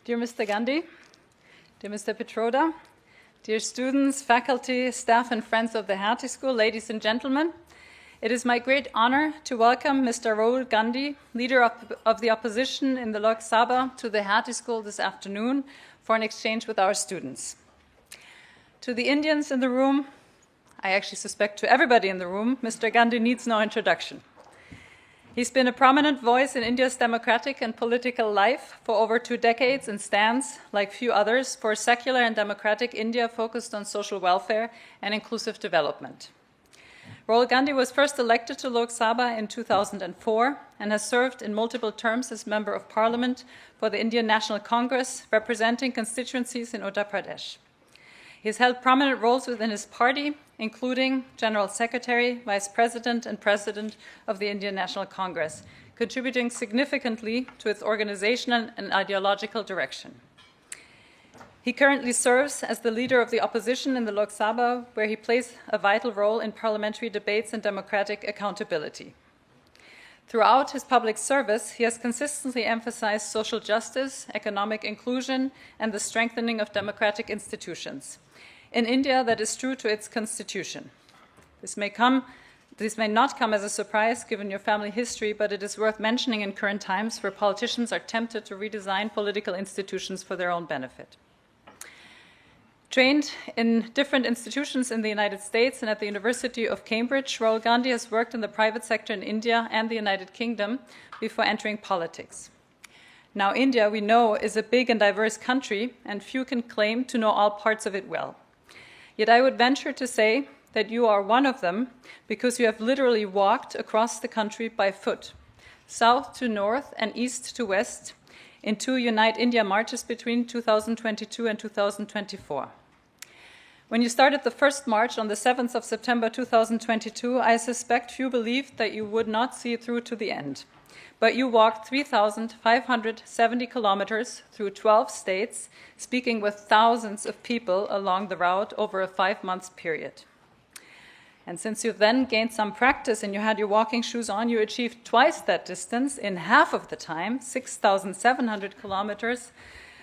Dear Mr. Gandhi, dear Mr. Petroda, dear students, faculty, staff, and friends of the Hertie School, ladies and gentlemen, it is my great honor to welcome Mr. Rahul Gandhi, leader of the opposition in the Lok Sabha, to the Hertie School this afternoon for an exchange with our students. To the Indians in the room, I actually suspect to everybody in the room, Mr. Gandhi needs no introduction. He's been a prominent voice in India's democratic and political life for over 2 decades and stands, like few others, for a secular and democratic India focused on social welfare and inclusive development. Rahul Gandhi was first elected to Lok Sabha in 2004 and has served in multiple terms as Member of Parliament for the Indian National Congress, representing constituencies in Uttar Pradesh. He's held prominent roles within his party, including General Secretary, Vice President, and President of the Indian National Congress, contributing significantly to its organizational and ideological direction. He currently serves as the leader of the opposition in the Lok Sabha, where he plays a vital role in parliamentary debates and democratic accountability. Throughout his public service, he has consistently emphasized social justice, economic inclusion, and the strengthening of democratic institutions. In India, that is true to its constitution. This may not come as a surprise given your family history, but it is worth mentioning in current times where politicians are tempted to redesign political institutions for their own benefit. Trained in different institutions in the United States and at the University of Cambridge, Rahul Gandhi has worked in the private sector in India and the United Kingdom before entering politics. Now, India, we know, is a big and diverse country, and few can claim to know all parts of it well. Yet I would venture to say that you are one of them because you have literally walked across the country by foot, south to north and east to west, in 2 Unite India marches between 2022 and 2024. When you started the first march on the 7th of September 2022, I suspect few believed that you would not see it through to the end. But you walked 3,570 kilometers through 12 states, speaking with thousands of people along the route over a 5-month period. And since you've then gained some practice and you had your walking shoes on, you achieved twice that distance in half of the time, 6,700 kilometers,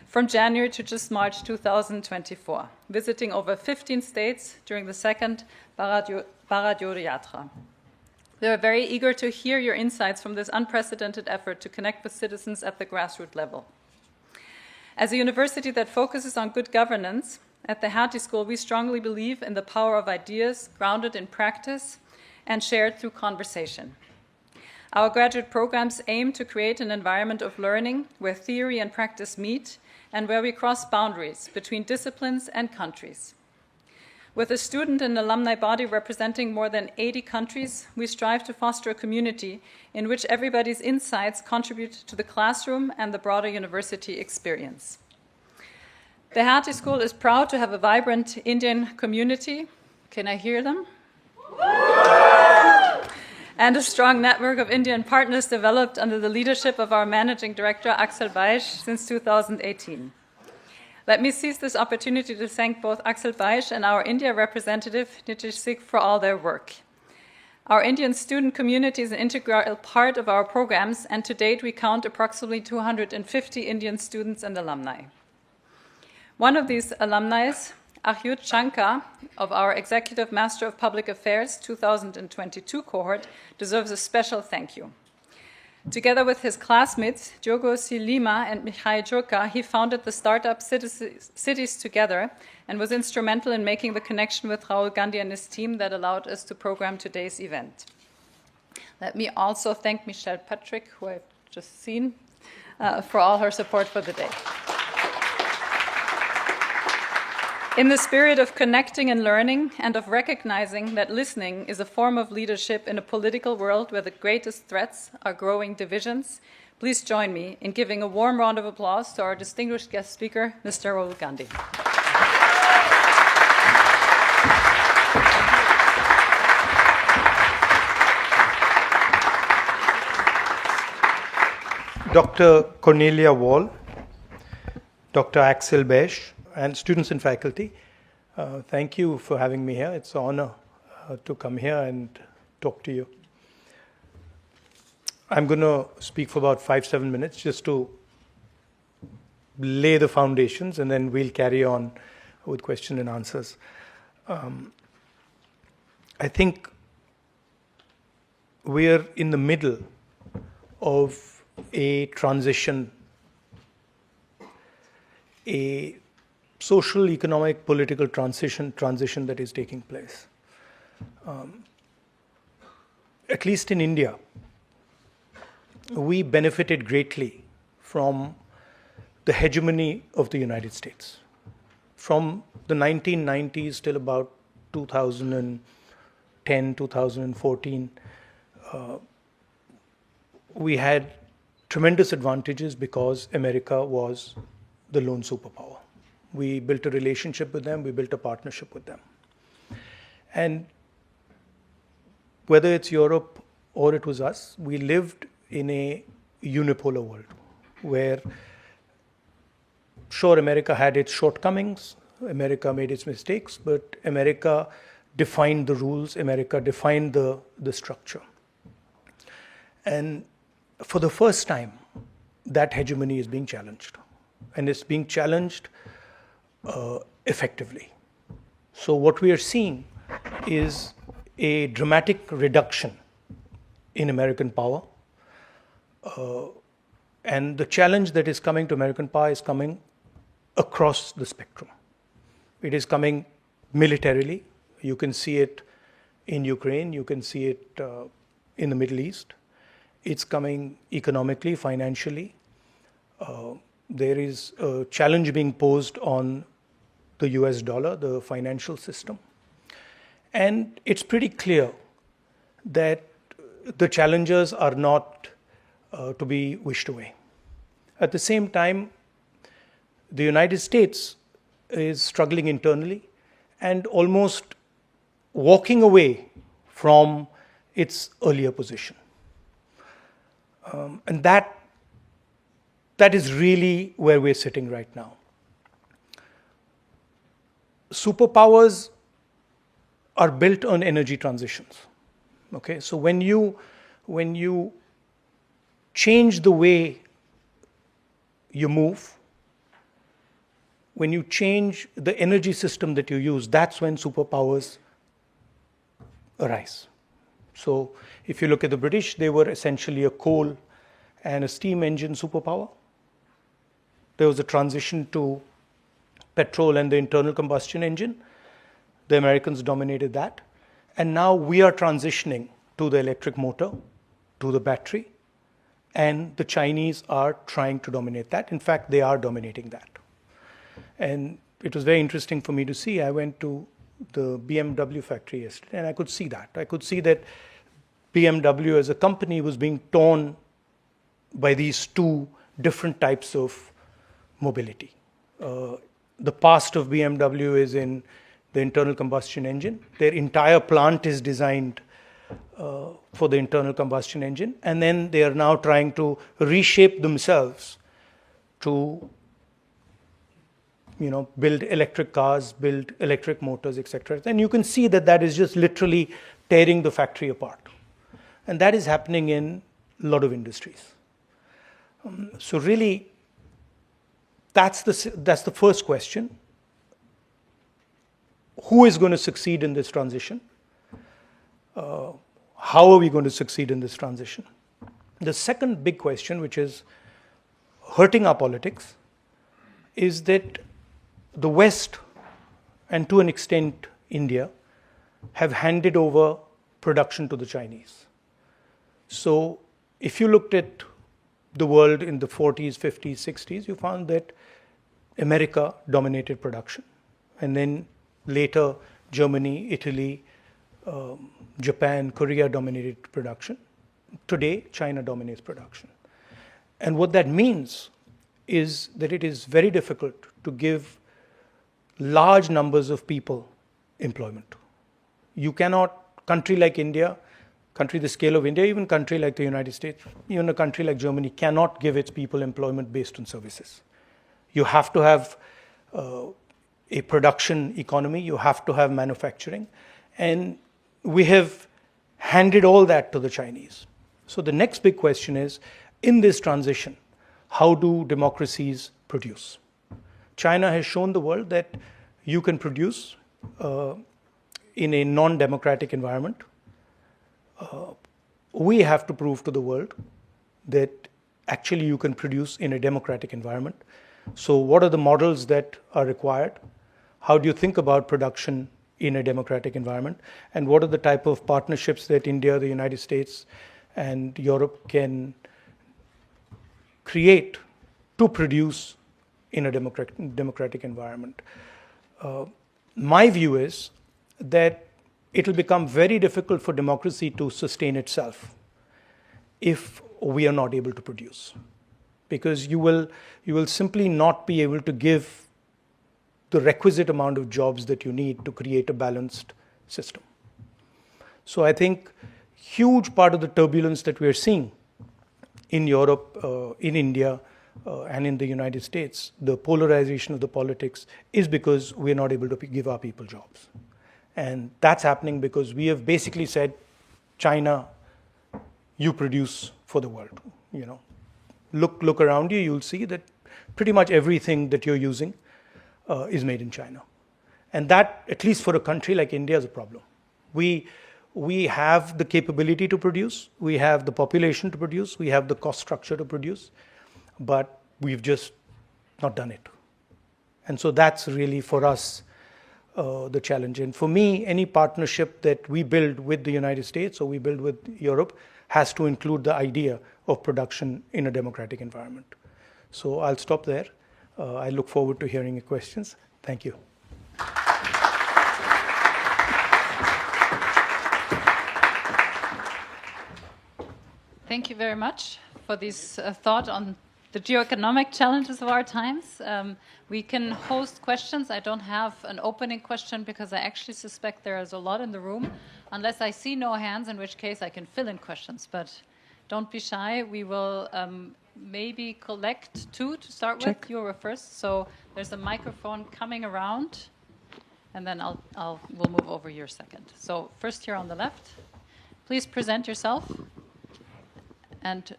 from January to just March 2024, visiting over 15 states during the second Bharat Jodho Yatra. We are very eager to hear your insights from this unprecedented effort to connect with citizens at the grassroots level. As a university that focuses on good governance, at the Hertie School we strongly believe in the power of ideas grounded in practice and shared through conversation. Our graduate programs aim to create an environment of learning where theory and practice meet and where we cross boundaries between disciplines and countries. With a student and alumni body representing more than 80 countries, we strive to foster a community in which everybody's insights contribute to the classroom and the broader university experience. The Hertie School is proud to have a vibrant Indian community. Can I hear them? And a strong network of Indian partners developed under the leadership of our managing director, Axel Baish, since 2018. Let me seize this opportunity to thank both Axel Baish and our India representative, Nitish Sikh, for all their work. Our Indian student community is an integral part of our programs, and to date we count approximately 250 Indian students and alumni. One of these alumni, Achyut Shankar, of our Executive Master of Public Affairs 2022 cohort, deserves a special thank you. Together with his classmates, Diogo C. Lima and Mikhail Jurka, he founded the startup Cities Together and was instrumental in making the connection with Rahul Gandhi and his team that allowed us to program today's event. Let me also thank Michelle Patrick, who I've just seen, for all her support for the day. In the spirit of connecting and learning and of recognizing that listening is a form of leadership in a political world where the greatest threats are growing divisions, please join me in giving a warm round of applause to our distinguished guest speaker, Mr. Rahul Gandhi. Dr. Cornelia Wall, Dr. Axel Baish, and students and faculty, thank you for having me here. It's an honor to come here and talk to you. I'm going to speak for about 5-7 minutes just to lay the foundations, and then we'll carry on with question and answers. I think we're in the middle of a transition, a social, economic, political transition that is taking place. At least in India, we benefited greatly from the hegemony of the United States. From the 1990s till about 2010, 2014, we had tremendous advantages because America was the lone superpower. We built a relationship with them, we built a partnership with them. And whether it's Europe or it was us, we lived in a unipolar world where, sure, America had its shortcomings, America made its mistakes, but America defined the rules, America defined the structure. And for the first time, that hegemony is being challenged. And it's being challenged effectively. So what we are seeing is a dramatic reduction in American power. And the challenge that is coming to American power is coming across the spectrum. It is coming militarily. You can see it in Ukraine. You can see it in the Middle East. It's coming economically, financially. There is a challenge being posed on the US dollar, the financial system. And it's pretty clear that the challenges are not to be wished away. At the same time, the United States is struggling internally and almost walking away from its earlier position. And that is really where we're sitting right now. Superpowers are built on energy transitions. Okay, so when you change the way you move, when you change the energy system that you use, that's when superpowers arise. So if you look at the British, they were essentially a coal and a steam engine superpower. There was a transition to petrol and the internal combustion engine. The Americans dominated that. And now we are transitioning to the electric motor, to the battery, and the Chinese are trying to dominate that. In fact, they are dominating that. And it was very interesting for me to see. I went to the BMW factory yesterday, and I could see that. I could see that BMW as a company was being torn by these two different types of mobility. The past of BMW is in the internal combustion engine. Their entire plant is designed for the internal combustion engine, and then they are now trying to reshape themselves to build electric cars, build electric motors, etc. And you can see that that is just literally tearing the factory apart. And that is happening in a lot of industries. So really, that's the first question. Who is going to succeed in this transition? How are we going to succeed in this transition? The second big question, which is hurting our politics, is that the West, and to an extent India, have handed over production to the Chinese. So if you looked at the world in the 40s, 50s, 60s, you found that America dominated production. And then later, Germany, Italy, Japan, Korea dominated production. Today, China dominates production. And what that means is that it is very difficult to give large numbers of people employment. You cannot, country like India, country the scale of India, even country like the United States, even a country like Germany cannot give its people employment based on services. You have to have a production economy, you have to have manufacturing, and we have handed all that to the Chinese. So the next big question is, in this transition, how do democracies produce. China has shown the world that you can produce in a non-democratic environment. We have to prove to the world that actually you can produce in a democratic environment. So what are the models that are required? How do you think about production in a democratic environment? And what are the type of partnerships that India, the United States, and Europe can create to produce in a democratic environment? My view is that it will become very difficult for democracy to sustain itself if we are not able to produce. Because you will simply not be able to give the requisite amount of jobs that you need to create a balanced system. So I think huge part of the turbulence that we are seeing in Europe, in India, and in the United States, the polarization of the politics is because we're not able to give our people jobs. And that's happening because we have basically said, China, you produce for the world. You know, look around you, you'll see that pretty much everything that you're using is made in China. And that, at least for a country like India, is a problem. We have the capability to produce, we have the population to produce, we have the cost structure to produce, but we've just not done it. And so that's really for us the challenge. And for me, any partnership that we build with the United States or we build with Europe has to include the idea of production in a democratic environment. So I'll stop there. I look forward to hearing your questions. Thank you. Thank you very much for this thought on the geoeconomic challenges of our times. We can host questions. I don't have an opening question because I actually suspect there is a lot in the room, unless I see no hands, in which case I can fill in questions. But don't be shy. We will maybe collect two to start with. You were first. So there's a microphone coming around, and then we'll move over your second. So first here on the left. Please present yourself and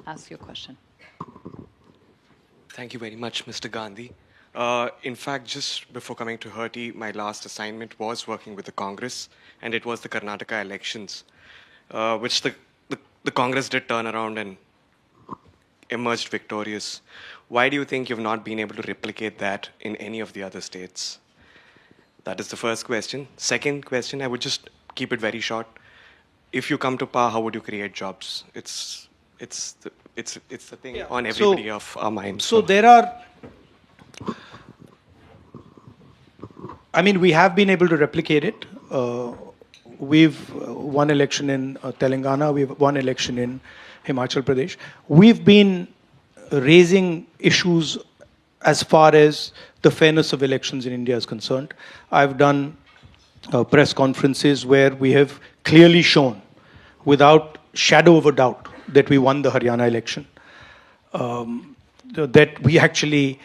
ask your question. Thank you very much, Mr. Gandhi. In fact, just before coming to Hertie, my last assignment was working with the Congress, and it was the Karnataka elections, which the Congress did turn around and emerged victorious. Why do you think you've not been able to replicate that in any of the other states? That is the first question. Second question, I would just keep it very short. If you come to power, how would you create jobs? It's the thing on everybody of our minds. So there are, I mean, we have been able to replicate it. We've won election in Telangana. We've won election in Himachal Pradesh. We've been raising issues as far as the fairness of elections in India is concerned. I've done press conferences where we have clearly shown, without shadow of a doubt, that we won the Haryana election, that we actually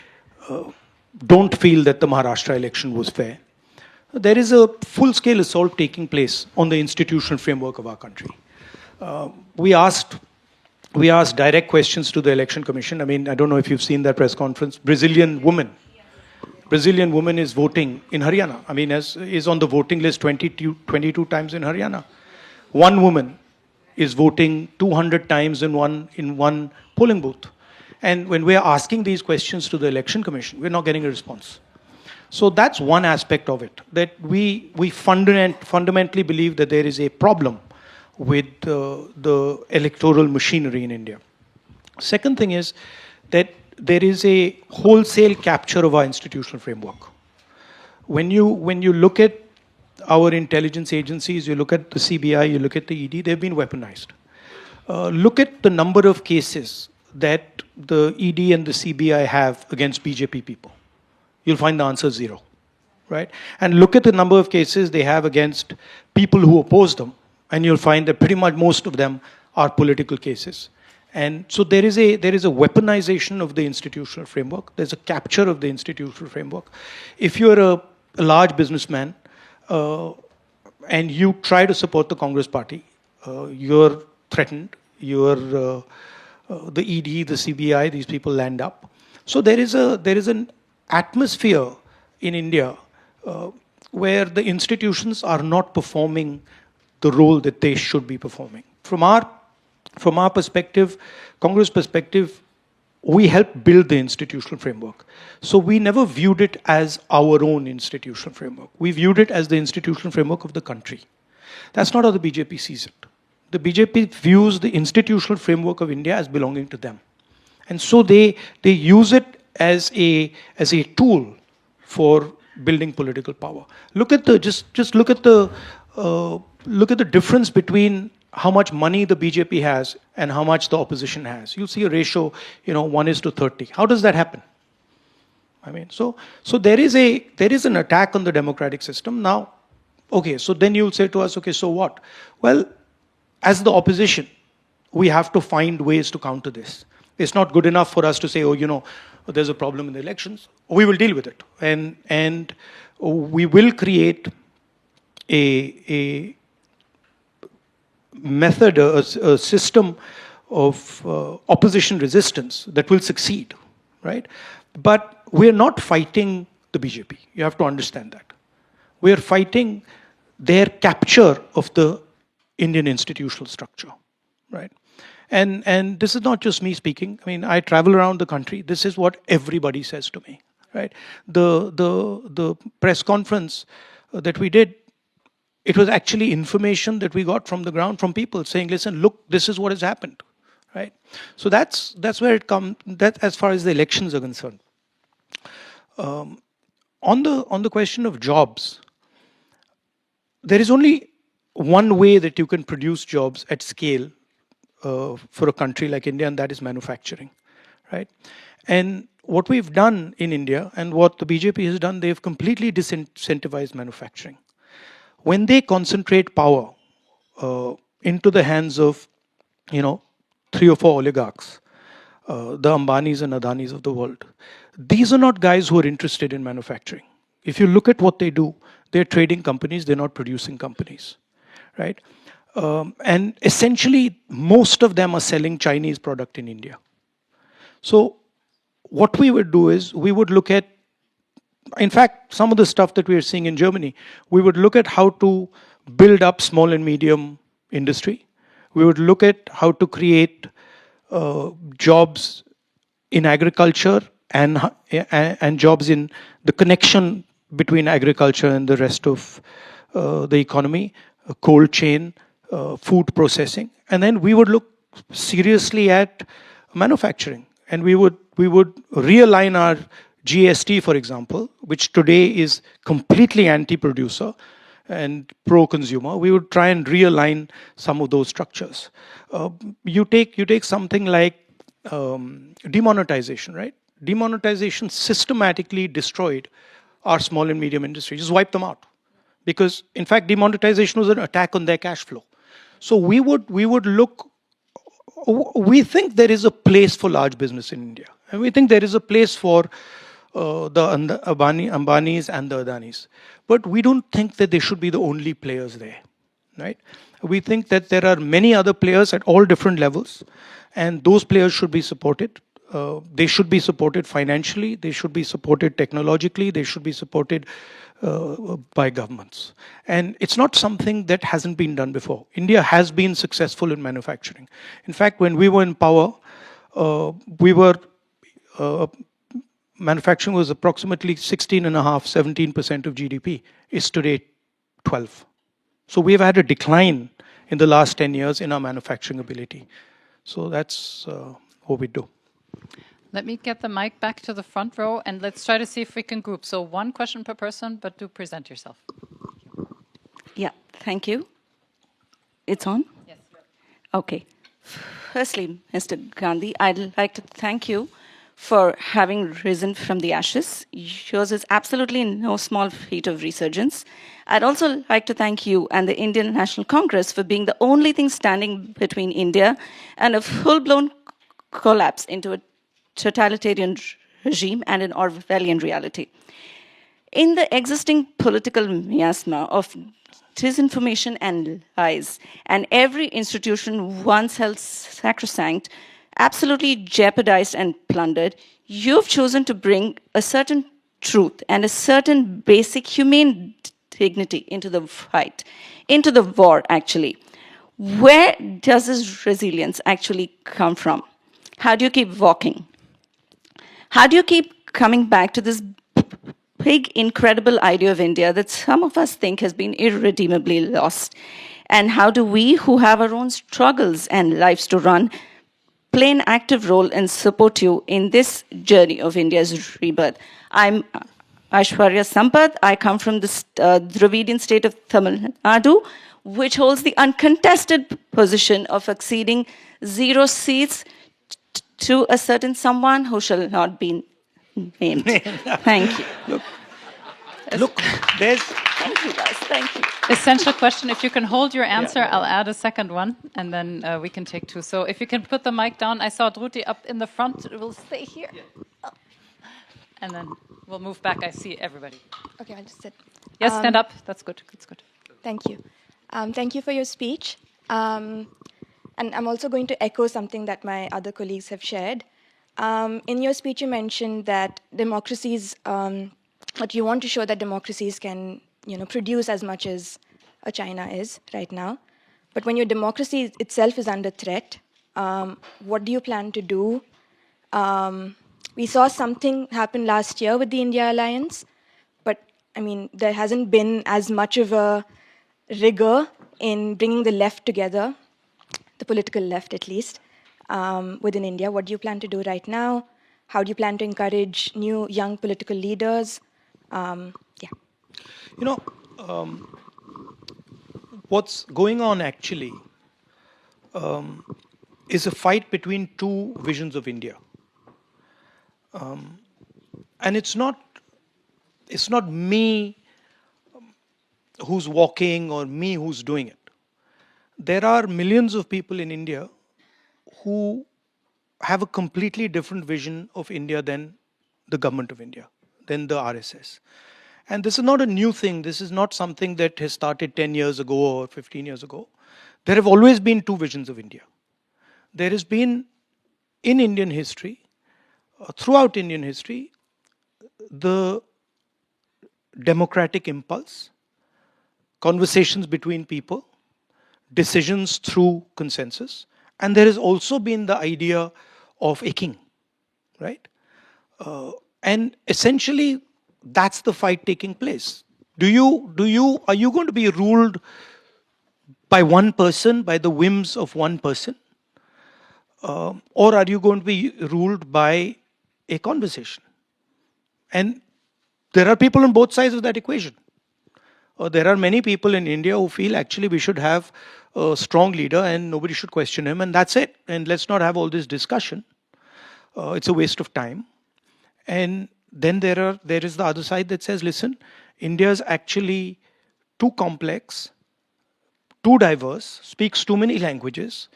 don't feel that the Maharashtra election was fair. There is a full-scale assault taking place on the institutional framework of our country. We asked direct questions to the Election Commission. I mean, I don't know if you've seen that press conference. Brazilian woman is voting in Haryana. I mean, is on the voting list 22 times in Haryana. One woman is voting 200 times in one polling booth. And when we're asking these questions to the Election Commission, we're not getting a response. So that's one aspect of it, that we fundamentally believe that there is a problem with the electoral machinery in India. Second thing is that there is a wholesale capture of our institutional framework. When you look at our intelligence agencies, you look at the CBI, you look at the ED, they've been weaponized. Look at the number of cases that the ED and the CBI have against BJP people. You'll find the answer 0, right? And look at the number of cases they have against people who oppose them, and you'll find that pretty much most of them are political cases. And so there is a weaponization of the institutional framework. There's a capture of the institutional framework. If you're a large businessman and you try to support the Congress party, you're threatened, you're the ED, the CBI, these people land up. So there is an atmosphere in India where the institutions are not performing the role that they should be performing. From our perspective, Congress perspective, we helped build the institutional framework. So we never viewed it as our own institutional framework. We viewed it as the institutional framework of the country. That's not how the BJP sees it. The BJP views the institutional framework of India as belonging to them. And so they use it as a tool for building political power. Look at the difference between how much money the BJP has and how much the opposition has. You'll see a ratio, 1:30. How does that happen? I mean, so there is an attack on the democratic system. Now, okay, so then you'll say to us, okay, so what? Well, as the opposition, we have to find ways to counter this. It's not good enough for us to say, there's a problem in the elections. We will deal with it. And we will create a method, a system of opposition resistance that will succeed, right? But we're not fighting the BJP. You have to understand that. We're fighting their capture of the Indian institutional structure, right? And this is not just me speaking. I mean, I travel around the country. This is what everybody says to me, right? The press conference that we did, it was actually information that we got from the ground, from people saying, listen, look, this is what has happened, right? So that's where it comes, that as far as the elections are concerned. On the question of jobs, there is only one way that you can produce jobs at scale for a country like India, and that is manufacturing, right? And what we've done in India and what the BJP has done, they've completely disincentivized manufacturing. When they concentrate power into the hands of, 3 or 4 oligarchs, the Ambanis and Adanis of the world, these are not guys who are interested in manufacturing. If you look at what they do, they're trading companies, they're not producing companies, right? And essentially, most of them are selling Chinese product in India. So what we would do is we would look at, in fact, some of the stuff that we are seeing in Germany, we would look at how to build up small and medium industry. We would look at how to create jobs in agriculture and jobs in the connection between agriculture and the rest of the economy, a cold chain, food processing. And then we would look seriously at manufacturing. And we would realign our GST, for example, which today is completely anti-producer and pro-consumer. We would try and realign some of those structures. You take something like demonetization, right? Demonetization systematically destroyed our small and medium industry, just wiped them out. Because, in fact, demonetization was an attack on their cash flow. So we would look, we think there is a place for large business in India. And we think there is a place for the Ambanis and the Adanis. But we don't think that they should be the only players there, right? We think that there are many other players at all different levels, and those players should be supported. They should be supported financially, they should be supported technologically, they should be supported by governments. And it's not something that hasn't been done before. India has been successful in manufacturing. In fact, when we were in power, manufacturing was approximately 16.5%, 17% of GDP. It's today 12. So we've had a decline in the last 10 years in our manufacturing ability. So that's what we do. Let me get the mic back to the front row, and let's try to see if we can group. So one question per person, but do present yourself. Yeah, thank you. It's on? Yes. Okay. Firstly, Mr. Gandhi, I'd like to thank you for having risen from the ashes. Yours is absolutely no small feat of resurgence. I'd also like to thank you and the Indian National Congress for being the only thing standing between India and a full-blown collapse into a totalitarian regime and an Orwellian reality. In the existing political miasma of disinformation and lies, and every institution once held sacrosanct absolutely jeopardized and plundered, you've chosen to bring a certain truth and a certain basic humane dignity into the fight, into the war, actually. Where does this resilience actually come from? How do you keep walking? How do you keep coming back to this big, incredible idea of India that some of us think has been irredeemably lost? And how do we, who have our own struggles and lives to run, play an active role and support you in this journey of India's rebirth? I'm Aishwarya Sampath. I come from the Dravidian state of Tamil Nadu, which holds the uncontested position of acceding 0 seats to a certain someone who shall not be named. Thank you. Look, there's Thank you, guys. Thank you. Essential question. If you can hold your answer, I'll add a second one, and then we can take two. So if you can put the mic down. I saw Druti up in the front. We'll stay here. And then we'll move back. I see everybody. Okay, I'll just sit. Yes, stand up. That's good. That's good. Thank you. Thank you for your speech. And I'm also going to echo something that my other colleagues have shared. In your speech, you mentioned that democracies, that you want to show that democracies can, produce as much as China is right now. But when your democracy itself is under threat, what do you plan to do? We saw something happen last year with the India alliance, but there hasn't been as much of a rigor in bringing the left together, the political left at least, within India. What do you plan to do right now? How do you plan to encourage new young political leaders? What's going on actually is a fight between two visions of India. And it's not me who's walking or me who's doing it. There are millions of people in India who have a completely different vision of India than the government of India, than the RSS. And this is not a new thing. This is not something that has started 10 years ago or 15 years ago. There have always been two visions of India. There has been, in Indian history, throughout Indian history, the democratic impulse, conversations between people, decisions through consensus, and there has also been the idea of a king, right? And essentially, that's the fight taking place. Are you going to be ruled by one person, by the whims of one person? Or are you going to be ruled by a conversation? And there are people on both sides of that equation. There are many people in India who feel actually we should have a strong leader and nobody should question him, and that's it. And let's not have all this discussion. It's a waste of time. And then there is the other side that says, listen, India is actually too complex, too diverse, speaks too many languages,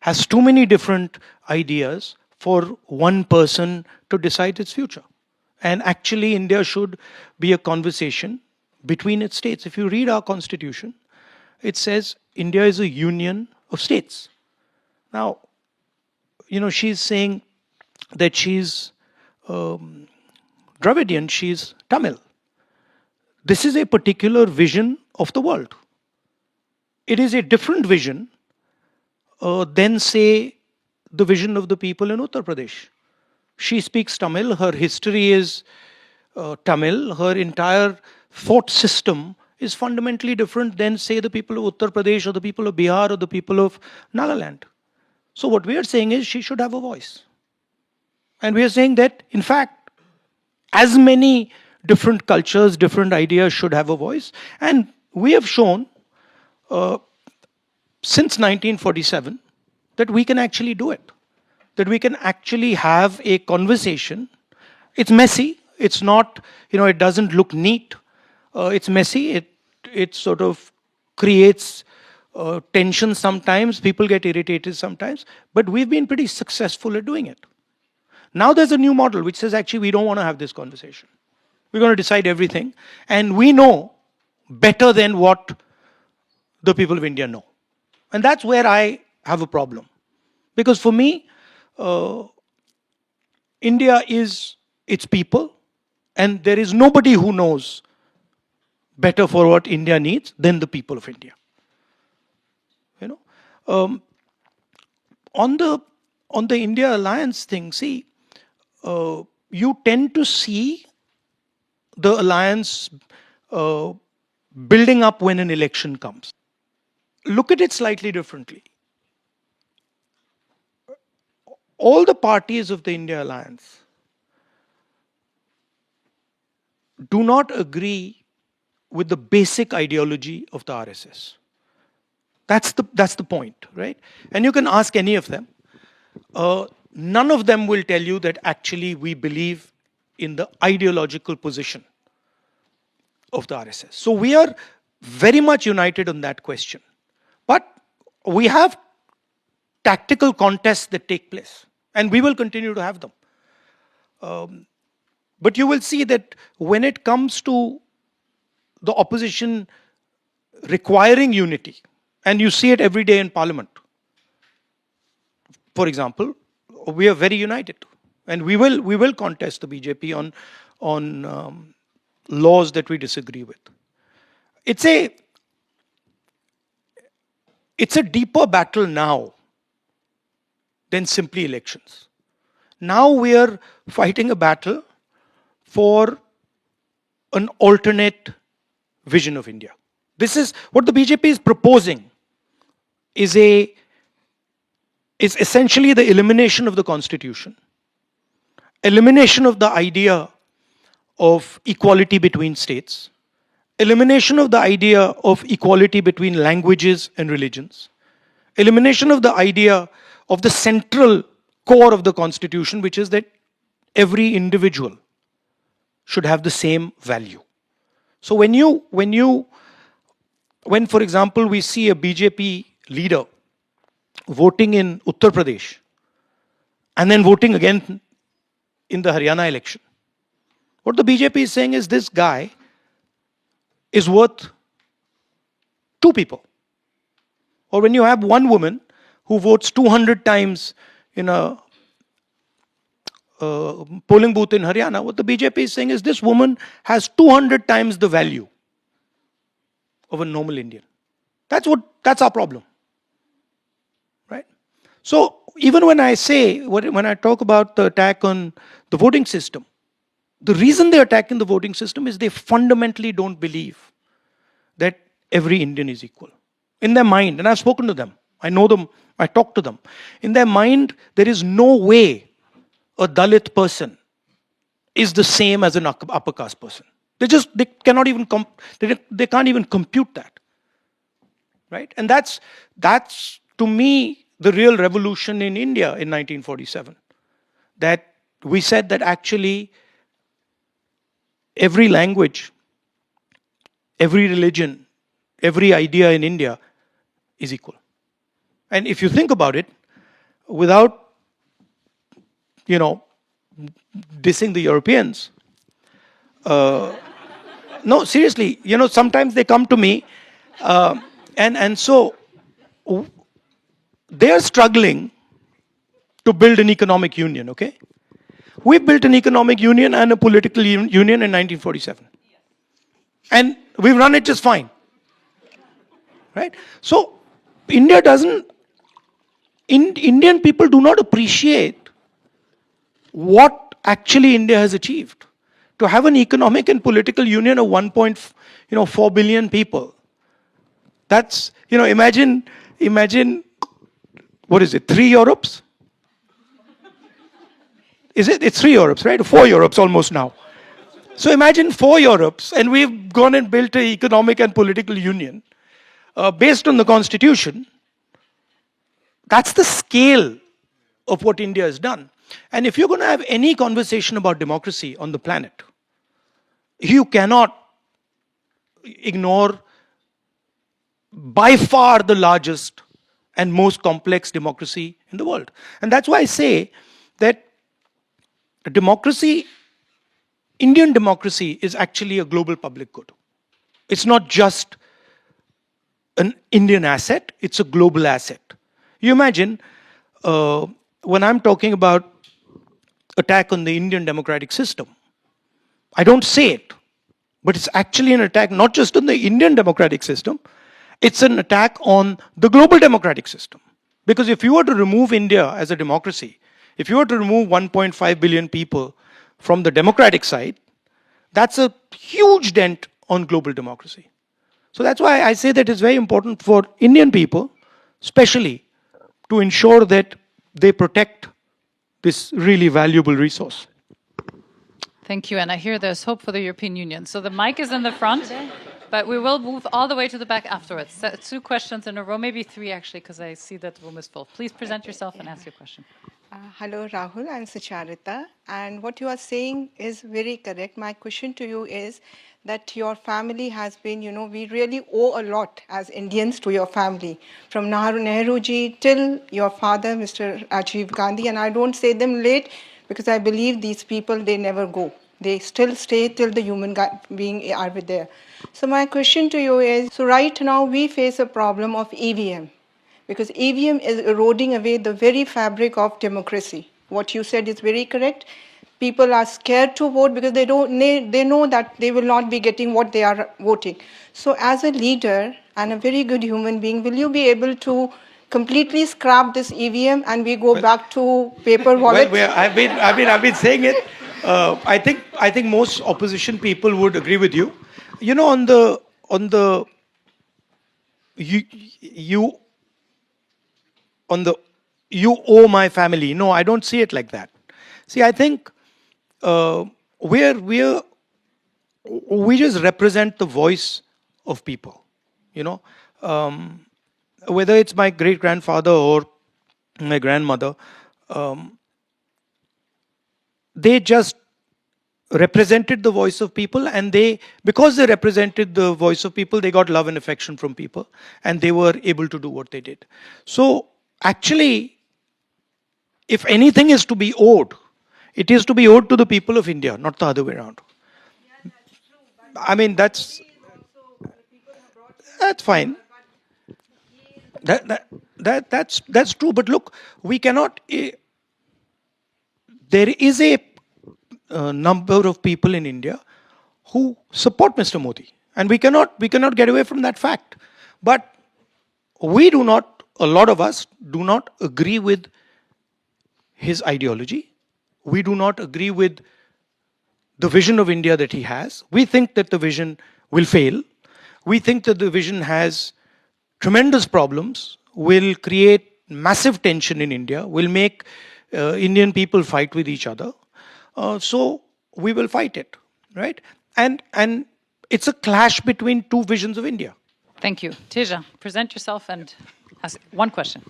has too many different ideas for one person to decide its future. And actually, India should be a conversation between its states. If you read our constitution, it says India is a union of states. Now, she's saying that she's Dravidian, she's Tamil. This is a particular vision of the world. It is a different vision than, say, the vision of the people in Uttar Pradesh. She speaks Tamil, her history is Tamil, her entire thought system is fundamentally different than, say, the people of Uttar Pradesh or the people of Bihar or the people of Nagaland. So what we are saying is she should have a voice. And we are saying that, in fact, as many different cultures, different ideas should have a voice. And we have shown since 1947 that we can actually do it. That we can actually have a conversation. It's messy. It's not, it doesn't look neat. It's messy. It sort of creates tension sometimes. People get irritated sometimes. But we've been pretty successful at doing it. Now there's a new model which says, actually, we don't want to have this conversation. We're going to decide everything. And we know better than what the people of India know. And that's where I have a problem. Because for me, uh, India is its people, and there is nobody who knows better for what India needs than the people of India. You know, on the India alliance thing, see, you tend to see the alliance uh, building up when an election comes. Look at it slightly differently. All the parties of the India alliance do not agree with the basic ideology of the RSS. That's the point, right? And you can ask any of them. None of them will tell you that actually we believe in the ideological position of the RSS. So we are very much united on that question. But we have tactical contests that take place, and we will continue to have them. But you will see that when it comes to the opposition requiring unity, and you see it every day in Parliament, for example, we are very united, and we will contest the BJP on laws that we disagree with. It's a deeper battle now than simply elections. Now we are fighting a battle for an alternate vision of India. This is what the BJP is proposing, is essentially the elimination of the constitution, elimination of the idea of equality between states, elimination of the idea of equality between languages and religions, elimination of the idea of the central core of the constitution, which is that every individual should have the same value. So when for example we see a BJP leader voting in Uttar Pradesh and then voting again in the Haryana election, what the BJP is saying is this guy is worth two people. Or when you have one woman who votes 200 times in a polling booth in Haryana, what the BJP is saying is this woman has 200 times the value of a normal Indian. That's our problem, right? So even when I talk about the attack on the voting system, the reason they're attacking the voting system is they fundamentally don't believe that every Indian is equal. In their mind, and I've spoken to them, I know them, I talk to them. In their mind, there is no way a Dalit person is the same as an upper caste person. They cannot even they can't even compute that, right? And that's to me the real revolution in India in 1947. That we said that actually every language, every religion, every idea in India is equal. And if you think about it, without dissing the Europeans, no, seriously, sometimes they come to me, and so they are struggling to build an economic union, okay? We built an economic union and a political union in 1947. And we've run it just fine, right? So Indian people do not appreciate what actually India has achieved. To have an economic and political union of 1.4 billion people. That's, imagine, what is it, 3 Europes? It's 3 Europes, right? 4 Europes almost now. So imagine 4 Europes, and we've gone and built an economic and political union based on the constitution. That's the scale of what India has done. And if you're going to have any conversation about democracy on the planet, you cannot ignore by far the largest and most complex democracy in the world. And that's why I say that democracy, Indian democracy, is actually a global public good. It's not just an Indian asset, it's a global asset. You imagine when I'm talking about attack on the Indian democratic system, I don't say it, but it's actually an attack not just on the Indian democratic system, it's an attack on the global democratic system. Because if you were to remove India as a democracy, if you were to remove 1.5 billion people from the democratic side, that's a huge dent on global democracy. So that's why I say that it's very important for Indian people, especially, to ensure that they protect this really valuable resource. Thank you. And I hear there's hope for the European Union. So the mic is in the front, but we will move all the way to the back afterwards. So 2 questions in a row, maybe 3 actually, because I see that the room is full. Please present yourself and ask your question. Hello, Rahul. I'm Sucharita. And what you are saying is very correct. My question to you is that your family has been, we really owe a lot as Indians to your family. From Nehru Ji till your father, Mr. Rajiv Gandhi. And I don't say them late because I believe these people, they never go. They still stay till the human being are there. So my question to you is, so right now we face a problem of EVM. Because EVM is eroding away the very fabric of democracy. What you said is very correct. People are scared to vote because they know that they will not be getting what they are voting. So as a leader and a very good human being, will you be able to completely scrap this EVM and we go back to paper wallets? Well, I've been saying it. I think most opposition people would agree with you. You know, on the you owe my family. No, I don't see it like that. See, I think we just represent the voice of people. You know, whether it's my great grandfather or my grandmother, they just represented the voice of people, and because they represented the voice of people, they got love and affection from people, and they were able to do what they did. So actually, if anything is to be owed, it is to be owed to the people of India, not the other way around. I mean, that's fine. That's true. But look, we cannot. There is a number of people in India who support Mr. Modi, and we cannot get away from that fact. But we do not. A lot of us do not agree with his ideology. We do not agree with the vision of India that he has. We think that the vision will fail. We think that the vision has tremendous problems, will create massive tension in India, will make Indian people fight with each other. So we will fight it, right? And it's a clash between 2 visions of India. Thank you. Teja, present yourself and ask 1 question.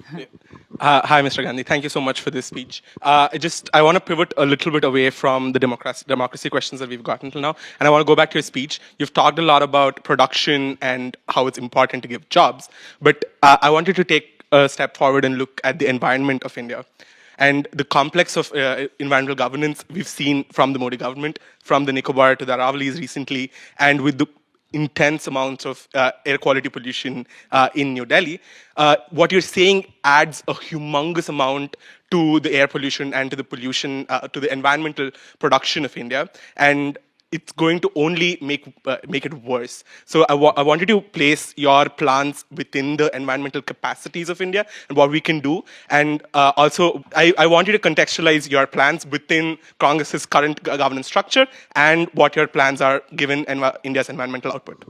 Hi, Mr. Gandhi. Thank you so much for this speech. I want to pivot a little bit away from the democracy questions that we've gotten till now, and I want to go back to your speech. You've talked a lot about production and how it's important to give jobs, but I wanted to take a step forward and look at the environment of India. And the complex of environmental governance we've seen from the Modi government, from the Nicobar to the Aravallis recently, and with the intense amounts of air quality pollution in New Delhi, what you're saying adds a humongous amount to the air pollution and to the pollution, to the environmental production of India. And it's going to only make it worse. So I wanted to place your plans within the environmental capacities of India and what we can do. And also, I want you to contextualize your plans within Congress's current governance structure and what your plans are given India's environmental output.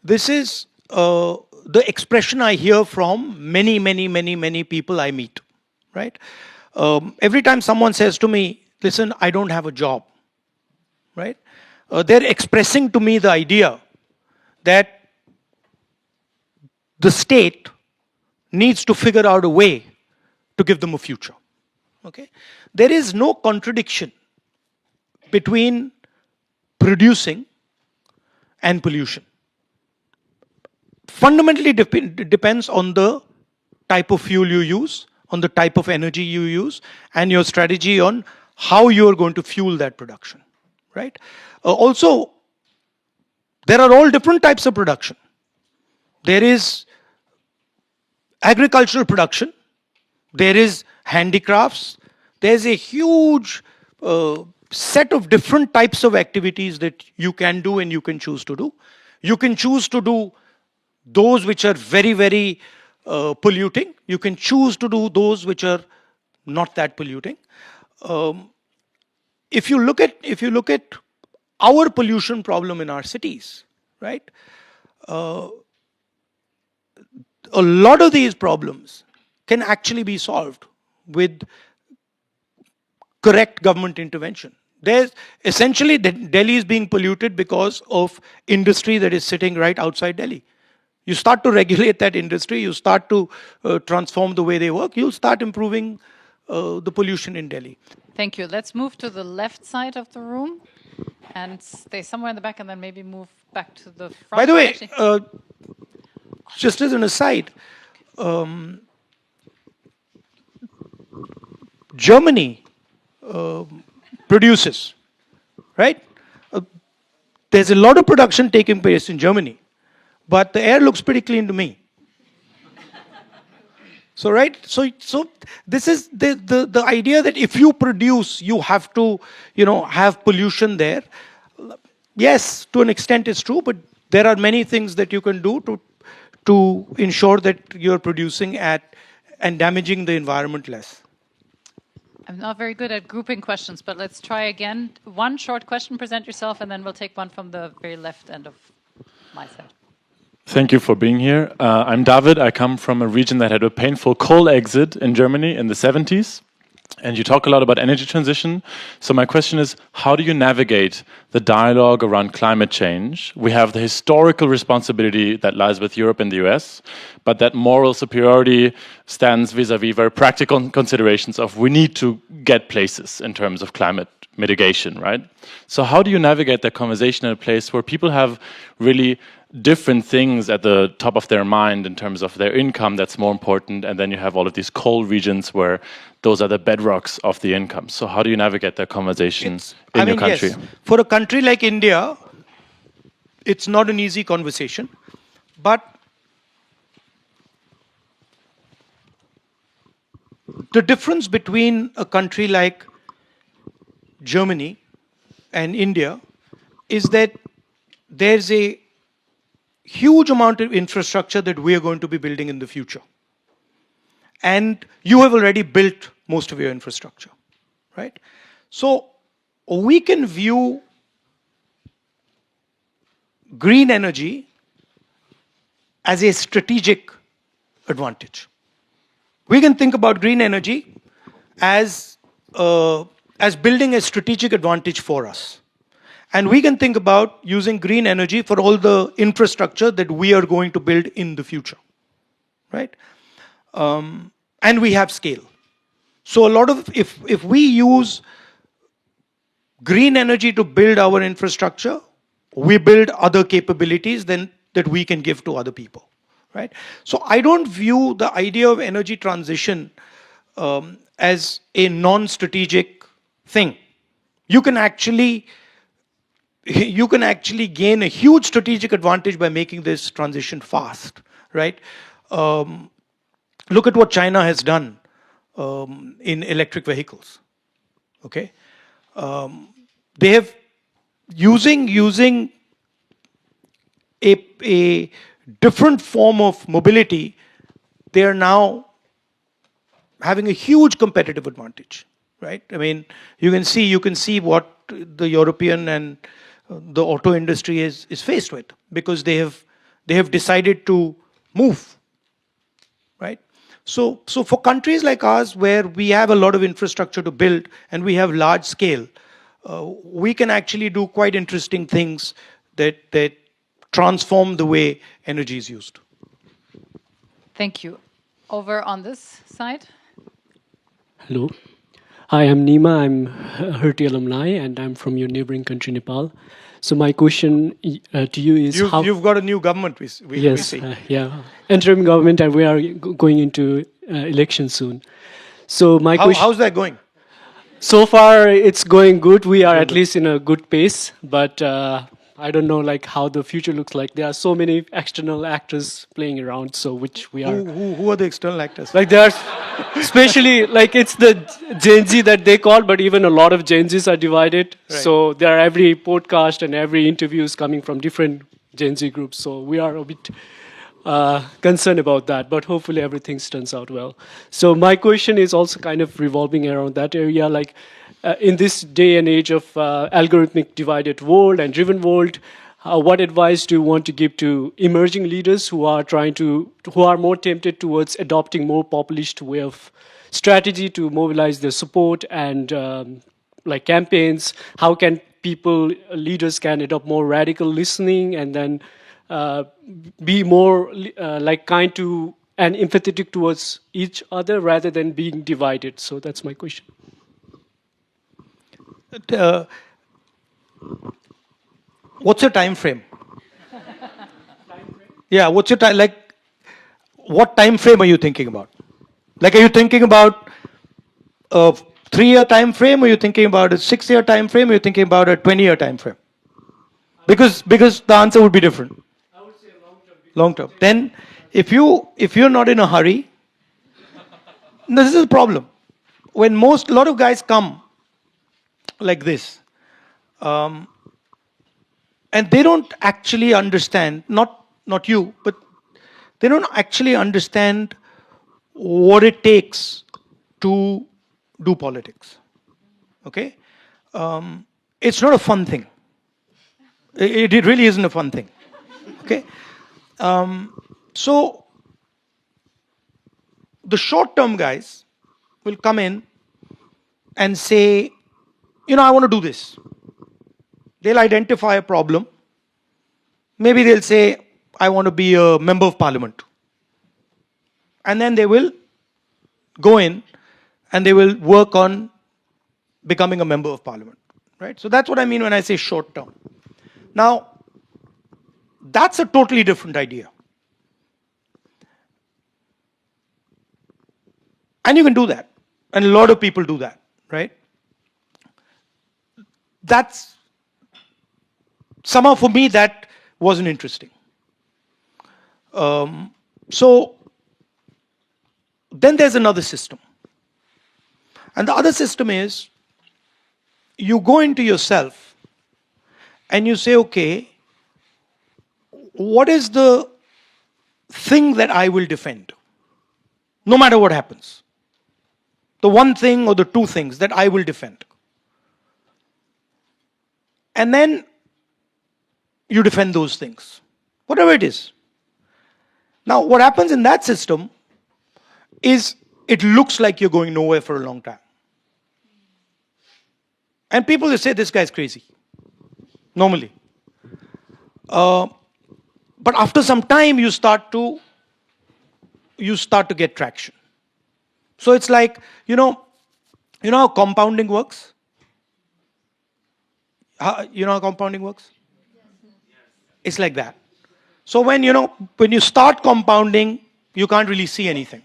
This is the expression I hear from many people I meet, right? Every time someone says to me, listen, I don't have a job, right? They're expressing to me the idea that the state needs to figure out a way to give them a future. Okay? There is no contradiction between producing and pollution. Fundamentally depends on the type of fuel you use, on the type of energy you use, and your strategy on how you are going to fuel that production, right? Also, there are all different types of production. There is agricultural production, there is handicrafts. There's a huge set of different types of activities that you can do and you can choose to do. You can choose to do those which are very, very polluting. You can choose to do those which are not that polluting. If you look at our pollution problem in our cities, right? A lot of these problems can actually be solved with correct government intervention. There's essentially Delhi is being polluted because of industry that is sitting right outside Delhi. You start to regulate that industry, you start to transform the way they work, you'll start improving the pollution in Delhi. Thank you. Let's move to the left side of the room and stay somewhere in the back and then maybe move back to the front. By the way, Actually, just as an aside, Germany produces, right? There's a lot of production taking place in Germany, but the air looks pretty clean to me. So, right? So this is the idea that if you produce, you have to, have pollution there. Yes, to an extent it's true, but there are many things that you can do to ensure that you're producing and damaging the environment less. I'm not very good at grouping questions, but let's try again. One short question, present yourself, and then we'll take one from the very left end of my side. Thank you for being here. I'm David. I come from a region that had a painful coal exit in Germany in the 70s. And you talk a lot about energy transition. So my question is, how do you navigate the dialogue around climate change? We have the historical responsibility that lies with Europe and the US, but that moral superiority stands vis-a-vis very practical considerations of we need to get places in terms of climate mitigation, right? So how do you navigate that conversation in a place where people have really different things at the top of their mind in terms of their income that's more important, and then you have all of these coal regions where those are the bedrocks of the income. So how do you navigate that conversation in your country? Yes. For a country like India, it's not an easy conversation, but the difference between a country like Germany and India is that there's a huge amount of infrastructure that we are going to be building in the future. And you have already built most of your infrastructure, right? So we can view green energy as a strategic advantage. We can think about green energy as building a strategic advantage for us. And we can think about using green energy for all the infrastructure that we are going to build in the future, right? And we have scale. So a lot of, if we use green energy to build our infrastructure, we build other capabilities that we can give to other people, right? So I don't view the idea of energy transition as a non-strategic thing. You can actually gain a huge strategic advantage by making this transition fast, right? Look at what China has done in electric vehicles, okay? They have, using a different form of mobility, they are now having a huge competitive advantage, right? I mean, you can see what the European and the auto industry is faced with, because they have decided to move, right? So for countries like ours, where we have a lot of infrastructure to build and we have large scale, we can actually do quite interesting things that transform the way energy is used. Thank you. Over on this side. Hello. Hi, I'm Nima. I'm a Hertie alumni, and I'm from your neighboring country, Nepal. So my question to you is how... You've got a new government, we see. Yeah. Interim government, and we are going into election soon. So my question... How's that going? So far, it's going good. We are at least in a good pace. But I don't know like how the future looks like. There are so many external actors playing around, so which we are. Who are the external actors? Like there are, especially like it's the Gen Z that they call, but even a lot of Gen Zs are divided. Right. So there are every podcast and every interview is coming from different Gen Z groups. So we are a bit concerned about that, but hopefully everything turns out well. So my question is also kind of revolving around that area, like in this day and age of algorithmic divided world and driven world, what advice do you want to give to emerging leaders who are more tempted towards adopting more populist way of strategy to mobilize their support and like campaigns? How can leaders can adopt more radical listening and then be more like kind to and empathetic towards each other rather than being divided? So that's my question. What's your time frame? Yeah, what's your time? Like, what time frame are you thinking about? Like, are you thinking about a 3-year time frame? Or are you thinking about a 6-year time frame? Or are you thinking about a 20-year time frame? Because the answer would be different. I would say long term. Long term. Then, if you're not in a hurry, this is a problem. When a lot of guys come like this, and they don't actually understand, not you, but they don't actually understand what it takes to do politics. Okay? It's not a fun thing. It really isn't a fun thing. Okay? So, the short-term guys will come in and say, I want to do this. They'll identify a problem. Maybe they'll say, I want to be a member of parliament. And then they will go in and they will work on becoming a member of parliament. Right? So that's what I mean when I say short term. Now, that's a totally different idea. And you can do that. And a lot of people do that. Right? That's somehow for me that wasn't interesting. So then there's another system. And the other system is you go into yourself and you say, okay, what is the thing that I will defend? No matter what happens. The one thing or the two things that I will defend. And then you defend those things, whatever it is. Now, what happens in that system is it looks like you're going nowhere for a long time. And people will say, this guy's crazy, normally. But after some time, you start to get traction. So it's like, you know how compounding works? You know how compounding works? It's like that. So when you start compounding, you can't really see anything.